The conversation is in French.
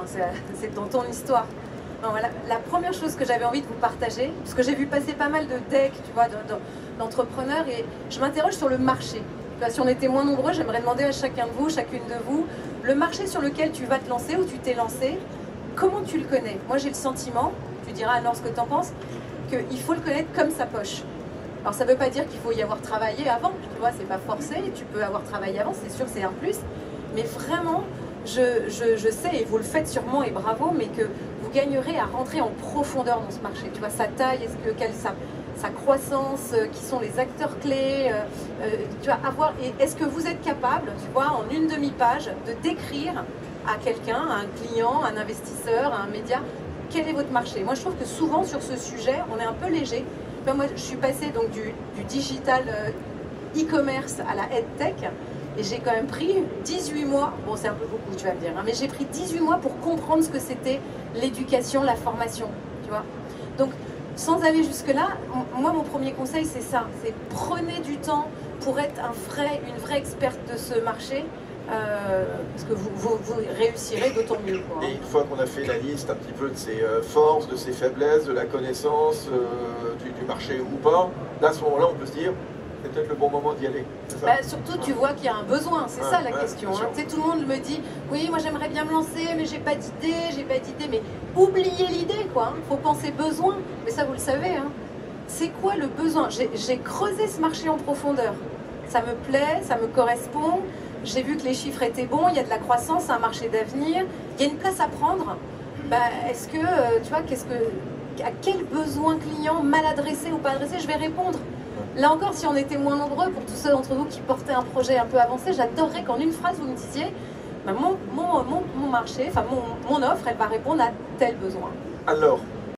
c'est dans ton histoire. Non, voilà. La première chose que j'avais envie de vous partager, parce que j'ai vu passer pas mal de decks, tu vois, d'entrepreneurs, et je m'interroge sur le marché. Tu vois, si on était moins nombreux, j'aimerais demander à chacun de vous, chacune de vous, le marché sur lequel tu vas te lancer ou tu t'es lancé, comment tu le connais? Moi, j'ai le sentiment, tu diras alors ce que tu en penses, qu'il faut le connaître comme sa poche. Alors, ça ne veut pas dire qu'il faut y avoir travaillé avant, tu vois, c'est pas forcé, tu peux avoir travaillé avant, c'est sûr, c'est un plus, mais vraiment, je sais, et vous le faites sûrement, et bravo, mais que vous gagnerez à rentrer en profondeur dans ce marché. Tu vois, sa taille, sa croissance, qui sont les acteurs clés, tu vas avoir, et est-ce que vous êtes capable, tu vois, en une demi-page, de décrire à quelqu'un, à un client, à un investisseur, à un média, quel est votre marché? Moi, je trouve que souvent, sur ce sujet, on est un peu léger. Enfin, moi, je suis passée donc du digital e-commerce à la EdTech, et j'ai quand même pris 18 mois, bon c'est un peu beaucoup tu vas me dire, hein, mais j'ai pris 18 mois pour comprendre ce que c'était l'éducation, la formation, tu vois. Donc sans aller jusque là, moi mon premier conseil c'est ça, c'est prenez du temps pour être une vraie experte de ce marché, parce que vous réussirez d'autant mieux, quoi. Et une fois qu'on a fait la liste un petit peu de ses forces, de ses faiblesses, de la connaissance du marché ou pas, là à ce moment-là on peut se dire c'est peut-être le bon moment d'y aller. Bah, surtout, tu vois qu'il y a un besoin, c'est ça la question. Hein. Tu sais, tout le monde me dit, oui, moi j'aimerais bien me lancer, mais j'ai pas d'idée. Mais oubliez l'idée, quoi. Il faut penser besoin. Mais ça, vous le savez. Hein. C'est quoi le besoin? J'ai creusé ce marché en profondeur. Ça me plaît, ça me correspond. J'ai vu que les chiffres étaient bons, il y a de la croissance, c'est un marché d'avenir. Il y a une place à prendre. Bah, est-ce que, tu vois, à quel besoin client, mal adressé ou pas adressé, je vais répondre? Là encore, si on était moins nombreux, pour tous ceux d'entre vous qui portaient un projet un peu avancé, j'adorerais qu'en une phrase, vous me disiez bah, mon marché, enfin mon offre, elle va répondre à tel besoin. Alors,